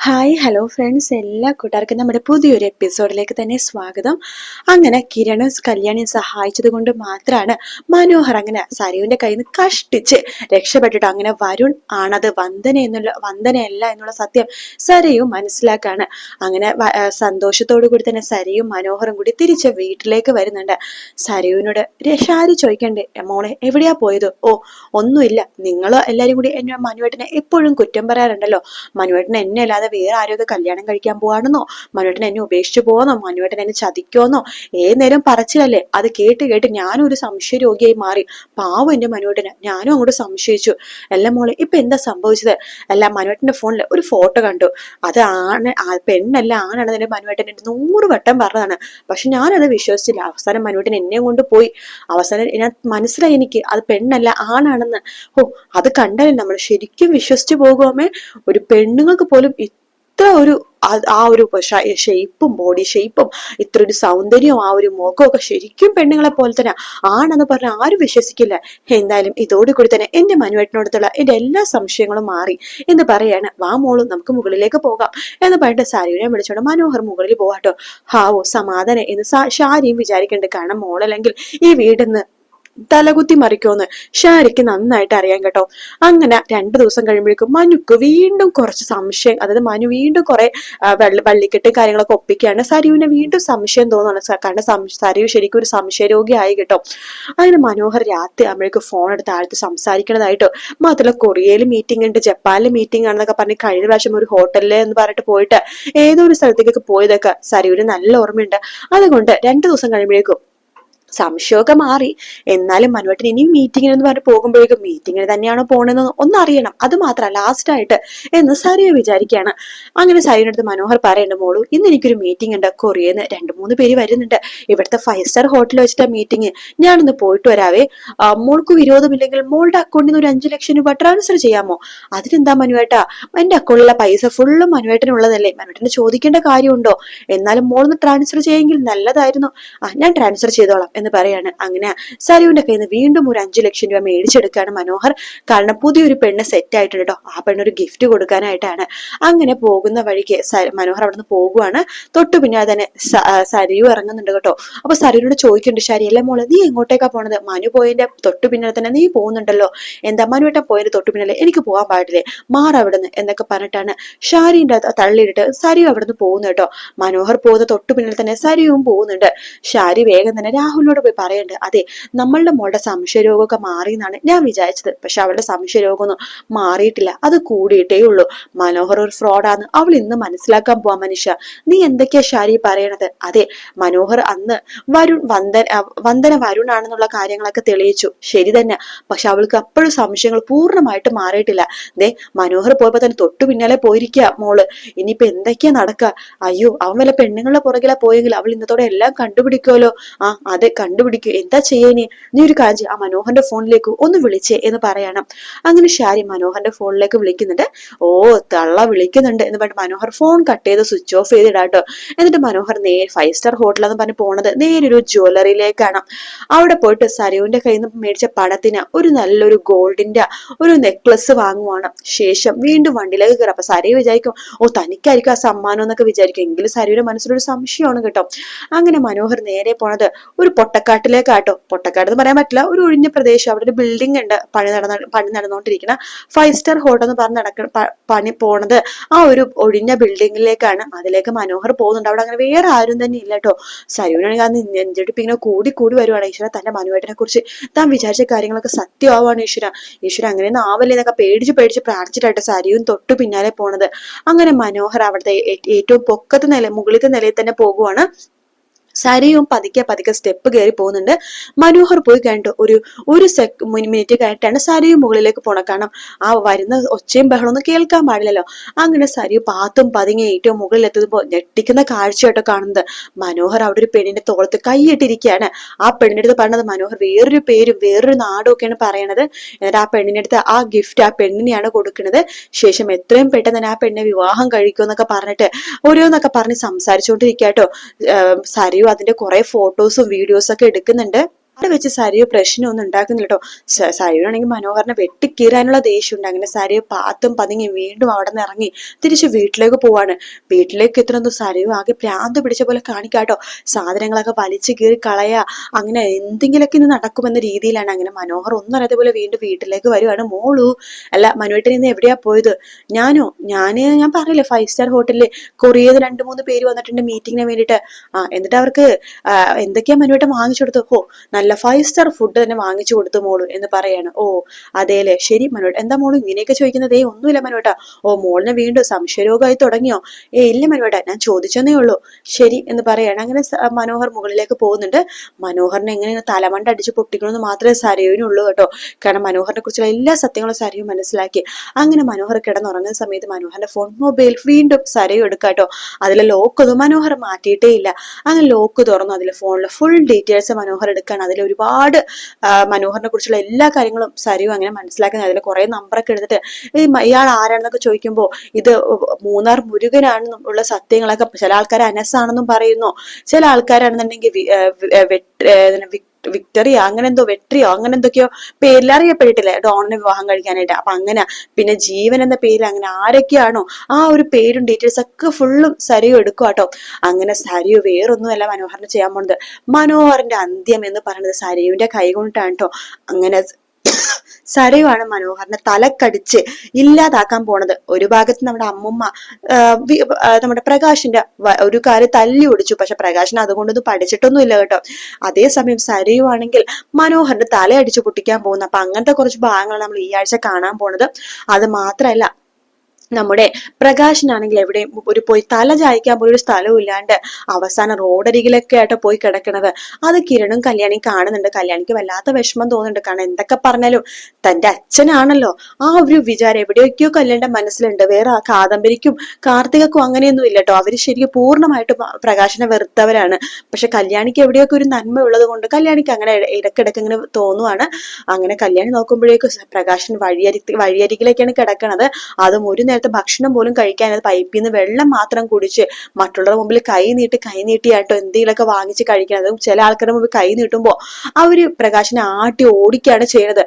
Hi hello friends, എല്ലാ കൂട്ടുകാർക്കും നമ്മുടെ പുതിയൊരു എപ്പിസോഡിലേക്ക് തന്നെ സ്വാഗതം. അങ്ങനെ കിരണും കല്യാണിയും സഹായിച്ചത് കൊണ്ട് മാത്രമാണ് മനോഹർ അങ്ങനെ സരുവിന്റെ കയ്യിൽ നിന്ന് കഷ്ടിച്ച് രക്ഷപ്പെട്ടിട്ട് അങ്ങനെ വരുൺ ആണത് വന്ദനയല്ല എന്നുള്ള സത്യം സരയും മനസ്സിലാക്കാണ്. അങ്ങനെ സന്തോഷത്തോടു കൂടി തന്നെ സരയും മനോഹറും കൂടി തിരിച്ച് വീട്ടിലേക്ക് വരുന്നുണ്ട്. സരയുവിനോട് ഷാരി ചോദിക്കണ്ടേ, മോളെ എവിടെയാ പോയത്? ഓ ഒന്നുമില്ല, നിങ്ങൾ എല്ലാരും കൂടി എന്നെ മനുവേട്ടനെ എപ്പോഴും കുറ്റം പറയാറുണ്ടല്ലോ. മനുവേട്ടൻ എന്നെ അല്ലാതെ വേറെ ആരൊക്കെ കല്യാണം കഴിക്കാൻ പോവാണെന്നോ, മനുവേട്ടൻ എന്നെ ഉപേക്ഷിച്ചു പോന്നോ, മനുവേട്ടൻ എന്നെ ചതിക്കോന്നോ ഏത് നേരം പറച്ചിലല്ലേ. അത് കേട്ട് കേട്ട് ഞാനും ഒരു സംശയ രോഗിയായി മാറി. പാവം എന്റെ മനുവേട്ടന്. ഞാനും അങ്ങോട്ട് സംശയിച്ചു. എല്ലാം മോളെ ഇപ്പൊ എന്താ സംഭവിച്ചത്? അല്ല, മനുവേട്ടന്റെ ഫോണിൽ ഒരു ഫോട്ടോ കണ്ടു. അത് പെണ്ണല്ല ആണാണെന്ന് എന്റെ മനുവേട്ടൻ 100 വട്ടം പറഞ്ഞതാണ്. പക്ഷെ ഞാനത് വിശ്വസിച്ചില്ല. അവസാനം മനുവേട്ടൻ എന്നെ കൊണ്ട് പോയി. അവസാനം ഞാൻ മനസ്സിലായി എനിക്ക് അത് പെണ്ണല്ല ആണാണെന്ന്. ഓ, അത് കണ്ടല്ലേ നമ്മൾ ശരിക്കും വിശ്വസിച്ചു പോകുമേ. ഒരു പെണ്ണുങ്ങൾക്ക് പോലും ഇത്ര ഒരു ആ ഒരു ഷേപ്പും ബോഡി ഷേപ്പും ഇത്ര ഒരു സൗന്ദര്യവും ആ ഒരു മുഖവും ഒക്കെ ശരിക്കും പെണ്ണുങ്ങളെ പോലെ തന്നെ ആണെന്ന് പറഞ്ഞാൽ ആരും വിശ്വസിക്കില്ല. എന്തായാലും ഇതോടുകൂടി തന്നെ എന്റെ മനുവേട്ടനോടത്തുള്ള എന്റെ എല്ലാ സംശയങ്ങളും മാറി എന്ന് പറയാണ്. വാ മോളും നമുക്ക് മുകളിലേക്ക് പോകാം എന്ന് പറഞ്ഞിട്ട് സാരിയെ വിളിച്ചോണ്ട് മനോഹർ മുകളിൽ പോവാട്ടോ. ഹാവോ സമാധാനം എന്ന് ഷാരിയും വിചാരിക്കുന്നുണ്ട്. കാരണം മോളല്ലെങ്കിൽ ഈ വീടിന്ന് തലകുത്തി മറിക്കുമെന്ന് ഷാരിക്ക് നന്നായിട്ട് അറിയാൻ കേട്ടോ. അങ്ങനെ 2 ദിവസം കഴിയുമ്പോഴേക്കും മനുക്ക് വീണ്ടും കുറച്ച് സംശയം, അതായത് മനു വീണ്ടും കുറെ വള്ളിക്കെട്ട് കാര്യങ്ങളൊക്കെ ഒപ്പിക്കുകയാണ്. സരുവിനെ വീണ്ടും സംശയം തോന്നുന്നു. കാരണം സരു ശരിക്കും ഒരു സംശയ രോഗിയായി കേട്ടോ. അങ്ങനെ മനോഹർ രാത്രി ആകുമ്പോഴേക്കും ഫോൺ എടുത്ത് ആഴ്ത്ത് സംസാരിക്കണതായിട്ടോ. മാത്രമല്ല കൊറിയയിൽ മീറ്റിംഗ് ഉണ്ട്, ജപ്പാനിൽ മീറ്റിംഗ് ആണെന്നൊക്കെ പറഞ്ഞ് കഴിഞ്ഞ പ്രാവശ്യം ഒരു ഹോട്ടലിൽ എന്ന് പറഞ്ഞിട്ട് പോയിട്ട് ഏതോ ഒരു സ്ഥലത്തേക്കൊക്കെ പോയതൊക്കെ സരുവിന് നല്ല ഓർമ്മയുണ്ട്. അതുകൊണ്ട് 2 ദിവസം കഴിയുമ്പോഴേക്കും സംശയമൊക്കെ മാറി. എന്നാലും മനുവേട്ടൻ ഇനിയും മീറ്റിങ്ങിന് എന്ന് പറഞ്ഞ് പോകുമ്പോഴേക്കും മീറ്റിങ്ങിന് തന്നെയാണോ പോണെന്ന് ഒന്ന് അറിയണം, അത് മാത്രം ലാസ്റ്റ് ആയിട്ട് എന്ന് സരിയ വിചാരിക്കുകയാണ്. അങ്ങനെ സരിയുടെ മനോഹർ പറയുന്നുണ്ട്, മോളു ഇന്ന് എനിക്കൊരു മീറ്റിംഗ് ഉണ്ട്, കൊറിയന്ന് 2-3 പേര് വരുന്നുണ്ട്. ഇവിടുത്തെ 5 സ്റ്റാർ ഹോട്ടലിൽ വെച്ചിട്ട് മീറ്റിംഗ്. ഞാനൊന്ന് പോയിട്ട് വരാവേ. മോൾക്ക് വിരോധമില്ലെങ്കിൽ മോളുടെ അക്കൗണ്ടിൽ നിന്ന് ഒരു 5 ലക്ഷം രൂപ ട്രാൻസ്ഫർ ചെയ്യാമോ? അതിനെന്താ മനുവേട്ടാ, എന്റെ അക്കൗണ്ടിലെ പൈസ ഫുള്ളും മനുവേട്ടനുള്ളതല്ലേ, മനുവേട്ടന് ചോദിക്കേണ്ട കാര്യമുണ്ടോ? എന്നാലും മോളൊന്ന് ട്രാൻസ്ഫർ ചെയ്യെങ്കിൽ നല്ലതായിരുന്നു. ഞാൻ ട്രാൻസ്ഫർ ചെയ്തോളാം എന്ന് പറയാണ്. അങ്ങനെ സരുവിന്റെ കയ്യിൽ നിന്ന് വീണ്ടും ഒരു 5 ലക്ഷം രൂപ മേടിച്ചെടുക്കുകയാണ് മനോഹർ. കാരണം പുതിയൊരു പെണ്ണ് സെറ്റ് ആയിട്ടുണ്ട് കേട്ടോ. ആ പെണ്ണൊരു ഗിഫ്റ്റ് കൊടുക്കാനായിട്ടാണ്. അങ്ങനെ പോകുന്ന വഴിക്ക് മനോഹർ അവിടെ നിന്ന് പോകുവാണ്. തൊട്ടു പിന്നാലെ തന്നെ സരിയു ഇറങ്ങുന്നുണ്ട് കേട്ടോ. അപ്പൊ സരുവിനോട് ചോദിക്കുന്നുണ്ട്, ശരിയല്ലേ മോളെ നീ എങ്ങോട്ടേക്കാ പോണത്? മനു പോയതിന്റെ തൊട്ടു പിന്നാലെ തന്നെ നീ പോകുന്നുണ്ടല്ലോ. എന്താ മനുവേട്ടൻ പോയതിന്റെ തൊട്ടു പിന്നാലെ എനിക്ക് പോകാൻ പാടില്ലേ, മാറവിടുന്ന് എന്നൊക്കെ പറഞ്ഞിട്ടാണ് ഷാരിന്റെ തള്ളിയിട്ട് സരിയു അവിടുന്ന് പോകുന്നു കേട്ടോ. മനോഹർ പോകുന്ന തൊട്ടു പിന്നിൽ തന്നെ സരിയും പോകുന്നുണ്ട്. ഷാരി വേഗം തന്നെ രാഹുലിനോട് പോയി പറയുന്നുണ്ട്, അതെ നമ്മളുടെ മോളുടെ സംശയരോഗമൊക്കെ മാറി എന്നാണ് ഞാൻ വിചാരിച്ചത്. പക്ഷെ അവളുടെ സംശയരോഗമൊന്നും മാറിയിട്ടില്ല, അത് കൂടിയിട്ടേ ഉള്ളൂ. മനോഹർ ഒരു ഫ്രോഡാന്ന് അവൾ ഇന്ന് മനസ്സിലാക്കാൻ പോവാ. മനുഷ്യ നീ എന്തൊക്കെയാ ഷാരി പറയണത്? അതെ മനോഹർ അന്ന് വന്ദന വരുണാണെന്നുള്ള കാര്യങ്ങളൊക്കെ തെളിയിച്ചു, ശരി തന്നെ. പക്ഷെ അവൾക്ക് അപ്പോഴും സംശയങ്ങൾ പൂർണ്ണമായിട്ട് മാറിയിട്ടില്ല. ദേ മനോഹർ പോയപ്പോ തന്നെ തൊട്ടു പിന്നാലെ പോയിരിക്കുക മോള്. ഇനിയിപ്പോ എന്തൊക്കെയാ നടക്കുക? അയ്യോ അവൻ വല്ല പെണ്ണുങ്ങളുടെ പുറകിലാ പോയെങ്കിൽ അവൾ ഇന്നത്തോടെ എല്ലാം കണ്ടുപിടിക്കുമല്ലോ. അതെ കണ്ടുപിടിക്കൂ, എന്താ ചെയ്യാനി? നീ ഒരു കാര്യം ആ മനോഹറിന്റെ ഫോണിലേക്ക് ഒന്ന് വിളിച്ചേ എന്ന് പറയണം. അങ്ങനെ ഷാരി മനോഹറിന്റെ ഫോണിലേക്ക് വിളിക്കുന്നുണ്ട്. ഓ തള്ള വിളിക്കുന്നുണ്ട് എന്ന് പറഞ്ഞിട്ട് മനോഹർ ഫോൺ കട്ട് ചെയ്ത് സ്വിച്ച് ഓഫ് ചെയ്തിടാട്ടോ. എന്നിട്ട് മനോഹർ നേരെ 5 സ്റ്റാർ ഹോട്ടലെന്ന് പറഞ്ഞ് പോണത് നേരൊരു ജ്വല്ലറിയിലേക്കാണ്. അവിടെ പോയിട്ട് സരുവിന്റെ കയ്യിൽ നിന്ന് മേടിച്ച പണത്തിന് ഒരു നല്ലൊരു ഗോൾഡിന്റെ ഒരു നെക്ലസ് വാങ്ങുവാണ്. ശേഷം വീണ്ടും വണ്ടിയിലേക്ക് കയറാം. അപ്പൊ സരു വിചാരിക്കും, ഓ തനിക്കായിരിക്കും ആ സമ്മാനം എന്നൊക്കെ വിചാരിക്കും. എങ്കിലും സരുവിന്റെ മനസ്സിലൊരു സംശയമാണ് കേട്ടോ. അങ്ങനെ മനോഹർ നേരെ പോണത് ഒരു പൊട്ടക്കാട്ടിലേക്കാട്ടോ. പൊട്ടക്കാട് എന്ന് പറയാൻ പറ്റില്ല, ഒരു ഒഴിഞ്ഞ പ്രദേശം. അവിടെ ഒരു ബിൽഡിംഗ് ഉണ്ട്, പണി നടന്നുകൊണ്ടിരിക്കുന്ന 5 സ്റ്റാർ ഹോട്ടൽ എന്ന് പറഞ്ഞ് പണി പോണത് ആ ഒരു ഒഴിഞ്ഞ ബിൽഡിങ്ങിലേക്കാണ്. അതിലേക്ക് മനോഹർ പോകുന്നുണ്ട്. അവിടെ അങ്ങനെ വേറെ ആരും തന്നെ ഇല്ല കേട്ടോ. സരുവിനാണെങ്കിൽ അന്ന് നെഞ്ചെടുപ്പ് ഇങ്ങനെ കൂടി കൂടി വരുവാണ്. ഈശ്വര തന്റെ മനുവേട്ടനെ കുറിച്ച് താൻ വിചാരിച്ച കാര്യങ്ങളൊക്കെ സത്യമാവാണ്. ഈശ്വര അങ്ങനെയൊന്നും ആവല്ലേ എന്നൊക്കെ പേടിച്ച് പേടിച്ച് പ്രാർത്ഥിച്ചിട്ടായിട്ട് സരുവും തൊട്ടു പിന്നാലെ പോണത്. അങ്ങനെ മനോഹർ അവിടുത്തെ ഏറ്റവും മുകളിലത്തെ നിലയിൽ തന്നെ പോകുവാണ്. സരിയും പതുക്കെ പതുക്കെ സ്റ്റെപ്പ് കയറി പോകുന്നുണ്ട്. മനോഹർ പോയി കഴിഞ്ഞിട്ട് ഒരു മിനിറ്റ് കഴിഞ്ഞിട്ടാണ് സരിയും മുകളിലേക്ക് പോണ. കാരണം ആ വരുന്ന ഒച്ചയും ബഹളമൊന്നും കേൾക്കാൻ പാടില്ലല്ലോ. അങ്ങനെ സരിയു പാത്തും പതുങ്ങി ഏറ്റവും മുകളിലെത്തുമ്പോൾ ഞെട്ടിക്കുന്ന കാഴ്ചയായിട്ടോ കാണുന്നത്. മനോഹർ അവിടെ ഒരു പെണ്ണിന്റെ തോളത്ത് കൈയിട്ടിരിക്കുകയാണ്. ആ പെണ്ണിന്റെ അടുത്ത് പറഞ്ഞത് മനോഹർ വേറൊരു പേരും വേറൊരു നാടും ഒക്കെയാണ് പറയണത്. എന്നിട്ട് ആ പെണ്ണിന്റെ അടുത്ത് ആ ഗിഫ്റ്റ് ആ പെണ്ണിനെയാണ് കൊടുക്കുന്നത്. ശേഷം എത്രയും പെട്ടെന്ന് തന്നെ ആ പെണ്ണിനെ വിവാഹം കഴിക്കുമെന്നൊക്കെ പറഞ്ഞിട്ട് ഓരോന്നൊക്കെ പറഞ്ഞ് സംസാരിച്ചുകൊണ്ടിരിക്കാട്ടോ. സരിയു അതിന്റെ കുറെ ഫോട്ടോസും വീഡിയോസും ഒക്കെ എടുക്കുന്നുണ്ട്. അവിടെ വെച്ച് സരയു പ്രശ്നമൊന്നും ഉണ്ടാക്കുന്നില്ല കേട്ടോ. സരയുവാണെങ്കിൽ മനോഹറിനെ വെട്ടിക്കീറാനുള്ള ദേഷ്യമുണ്ട്. അങ്ങനെ സരയു പാത്തും പതുങ്ങി വീണ്ടും അവിടെ നിന്ന് ഇറങ്ങി തിരിച്ച് വീട്ടിലേക്ക് പോവാണ്. വീട്ടിലേക്ക് എത്തുന്നത് സരയു ആകെ ഭ്രാന്ത് പിടിച്ച പോലെ കാണിക്കാട്ടോ. സാധനങ്ങളൊക്കെ വലിച്ചു കീറി കളയാ, അങ്ങനെ എന്തെങ്കിലുമൊക്കെ ഇന്ന് നടക്കുമെന്ന രീതിയിലാണ്. അങ്ങനെ മനോഹർ ഒന്നും അറിയാതെ പോലെ വീണ്ടും വീട്ടിലേക്ക് വരുവാണ്. മോളു അല്ല മനുവേട്ടൻ ഇന്ന് എവിടെയാ പോയത്? ഞാൻ പറഞ്ഞില്ലേ 5 സ്റ്റാർ ഹോട്ടലില് കൊറിയത് 2-3 പേര് വന്നിട്ടുണ്ട് മീറ്റിങ്ങിന് വേണ്ടിയിട്ട്. എന്നിട്ട് അവർക്ക് എന്തൊക്കെയാ മനുവേട്ടൻ വാങ്ങിച്ചു കൊടുത്തു? നല്ല 5 സ്റ്റാർ ഫുഡ് തന്നെ വാങ്ങിച്ചു കൊടുത്തു മോളു എന്ന് പറയാണ്. അതേലെ, ശരി മനുവേട്ട. എന്താ മോളു ഇങ്ങനെയൊക്കെ ചോദിക്കുന്നത്? ഒന്നുമില്ല മനുവേട്ട. മോളിനെ വീണ്ടും സംശയരോഗമായി തുടങ്ങിയോ? ഇല്ല മനുവേട്ട, ഞാൻ ചോദിച്ചെന്നേ ഉള്ളൂ. ശരി എന്ന് പറയാണ്. അങ്ങനെ മനോഹർ മുകളിലേക്ക് പോകുന്നുണ്ട്. മനോഹറിനെ എങ്ങനെ തലമണ്ട അടിച്ച് പൊട്ടിക്കണമെന്ന് മാത്രമേ സരയുവിനുള്ളൂ കേട്ടോ. കാരണം മനോഹറിനെ കുറിച്ചുള്ള എല്ലാ സത്യങ്ങളും സരയു മനസ്സിലാക്കി. അങ്ങനെ മനോഹർ കിടന്നുറങ്ങുന്ന സമയത്ത് മനോഹറിന്റെ മൊബൈൽ വീണ്ടും സരയു എടുക്കാട്ടോ. അതിലെ ലോക്കൊന്നും മനോഹർ മാറ്റിയിട്ടേ ഇല്ല. അങ്ങനെ ലോക്ക് തുറന്നു. അതിലെ ഫോണിലെ ഫുൾ ഡീറ്റെയിൽസ് മനോഹർ എടുക്കുകയാണ്. അതിൽ ഒരുപാട് മനോഹറിനെ കുറിച്ചുള്ള എല്ലാ കാര്യങ്ങളും സരയു അങ്ങനെ മനസ്സിലാക്കുന്നത്. അതിൽ കുറെ നമ്പറൊക്കെ എടുത്തിട്ട് ഇയാൾ ആരാണെന്നൊക്കെ ചോദിക്കുമ്പോൾ ഇത് മൂന്നാർ മുരുകനാണെന്നും ഉള്ള സത്യങ്ങളൊക്കെ, ചില ആൾക്കാർ അനസാണെന്നും പറയുന്നു, ചില ആൾക്കാരാണെന്നുണ്ടെങ്കിൽ വിക്ടറിയോ അങ്ങനെ എന്തോ വെട്രിയോ അങ്ങനെ എന്തൊക്കെയോ പേരിൽ അറിയപ്പെട്ടിട്ടില്ലേ ഡോണിനെ വിവാഹം കഴിക്കാനായിട്ട്. അപ്പൊ അങ്ങനെ പിന്നെ ജീവൻ എന്ന പേരിൽ അങ്ങനെ ആരൊക്കെയാണോ ആ ഒരു പേരും ഡീറ്റെയിൽസ് ഒക്കെ ഫുള്ളും സരയു എടുക്കുക കേട്ടോ. അങ്ങനെ സരയു വേറൊന്നുമല്ല മനോഹറിന് ചെയ്യാൻ പോണത്. മനോഹറിന്റെ അന്ത്യം എന്ന് പറയുന്നത് സരയുവിന്റെ കൈ കൊണ്ടിട്ടാണ് കേട്ടോ. അങ്ങനെ സരയുവാണ് മനോഹറിനെ തലക്കടിച്ച് ഇല്ലാതാക്കാൻ പോണത്. ഒരു ഭാഗത്ത് നമ്മുടെ അമ്മുമ്മ നമ്മുടെ പ്രകാശിന്റെ ഒരു കാര്യം തല്ലി ഒടിച്ചു. പക്ഷെ പ്രകാശിന് അതുകൊണ്ടൊന്നും പഠിച്ചിട്ടൊന്നും ഇല്ല കേട്ടോ. അതേസമയം സരയുവാണെങ്കിൽ മനോഹറിന്റെ തല അടിച്ചു പൊട്ടിക്കാൻ പോകുന്നു. അപ്പൊ അങ്ങനത്തെ കുറച്ച് ഭാഗങ്ങളാണ് നമ്മൾ ഈ ആഴ്ച കാണാൻ പോണത്. അത് മാത്രല്ല, നമ്മുടെ പ്രകാശനാണെങ്കിൽ എവിടെയും പോയി തല ചായ്ക്കാൻ പോയി ഒരു സ്ഥലവും ഇല്ലാണ്ട് അവസാനം റോഡരികിലൊക്കെ ആയിട്ട് പോയി കിടക്കണത്. അത് കിരണും കല്യാണിയും കാണുന്നുണ്ട്. കല്യാണിക്ക് വല്ലാത്ത വിഷമം തോന്നുന്നുണ്ട്. കാരണം എന്തൊക്കെ പറഞ്ഞാലും തന്റെ അച്ഛനാണല്ലോ. ആ ഒരു വിചാരം എവിടെയൊക്കെയോ കല്യാണിന്റെ മനസ്സിലുണ്ട്. വേറെ കാദംബരിക്കും കാർത്തികക്കും അങ്ങനെയൊന്നും ഇല്ല കേട്ടോ. അവര് ശരിക്കും പൂർണ്ണമായിട്ട് പ്രകാശനെ വെറുത്തവരാണ്. പക്ഷെ കല്യാണിക്ക് എവിടെയൊക്കെ ഒരു നന്മ ഉള്ളത് കൊണ്ട് കല്യാണിക്ക് അങ്ങനെ ഇടക്കിടക്ക് ഇങ്ങനെ തോന്നുവാണ്. അങ്ങനെ കല്യാണി നോക്കുമ്പോഴേക്കും പ്രകാശൻ വഴിയരികിലേക്കാണ് കിടക്കണത്. അതും ഒരു ഭക്ഷണം പോലും കഴിക്കാനത് പൈപ്പിൽ നിന്ന് വെള്ളം മാത്രം കുടിച്ച് മറ്റുള്ളവരുടെ മുമ്പിൽ കൈ നീട്ടിയാട്ടോ എന്തെങ്കിലുമൊക്കെ വാങ്ങിച്ച് കഴിക്കുന്നത്. ചില ആൾക്കാരുടെ മുമ്പിൽ കൈ നീട്ടുമ്പോ അവര് പ്രകാശനെ ആട്ടി ഓടിക്കുകയാണ് ചെയ്യുന്നത്.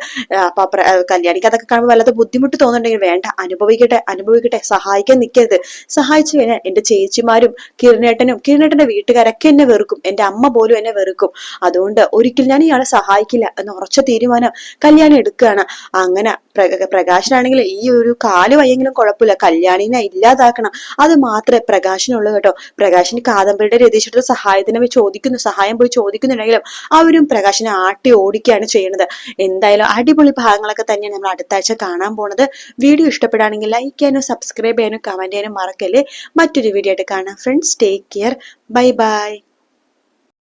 അപ്പൊ കല്യാണിക്ക് അതൊക്കെ കാണുമ്പോൾ വല്ലാത്ത ബുദ്ധിമുട്ട് തോന്നുന്നുണ്ടെങ്കിൽ വേണ്ട, അനുഭവിക്കട്ടെ, സഹായിക്കാൻ നിൽക്കരുത്. സഹായിച്ചു കഴിഞ്ഞാൽ എന്റെ ചേച്ചിമാരും കിരണേട്ടന്റെ വീട്ടുകാരൊക്കെ എന്നെ വെറുക്കും, എന്റെ അമ്മ പോലും എന്നെ വെറുക്കും. അതുകൊണ്ട് ഒരിക്കലും ഞാൻ ഇയാളെ സഹായിക്കില്ല എന്ന് ഉറച്ച തീരുമാനം കല്യാണി എടുക്കുകയാണ്. അങ്ങനെ പ്രകാശനാണെങ്കിൽ ഈ ഒരു കാല് വയ്യെങ്കിലും കുഴപ്പമില്ല, കല്യാണിനെ ഇല്ലാതാക്കണം, അത് മാത്രമേ പ്രകാശനുള്ളൂ കേട്ടോ. പ്രകാശിന് കാദംബരിയുടെ രതീശയുടെ സഹായം പോയി ചോദിക്കുന്നുണ്ടെങ്കിലും അവരും പ്രകാശിനെ ആട്ടി ഓടിക്കുകയാണ് ചെയ്യുന്നത്. എന്തായാലും അടിപൊളി ഭാഗങ്ങളൊക്കെ തന്നെയാണ് നമ്മൾ അടുത്ത ആഴ്ച കാണാൻ പോണത്. വീഡിയോ ഇഷ്ടപ്പെടുകയാണെങ്കിൽ ലൈക്ക് ചെയ്യാനും സബ്സ്ക്രൈബ് ചെയ്യാനും കമന്റ് ചെയ്യാനും മറക്കല്ലേ. മറ്റൊരു വീഡിയോ ആയിട്ട് കാണാം friends. Take care. Bye bye.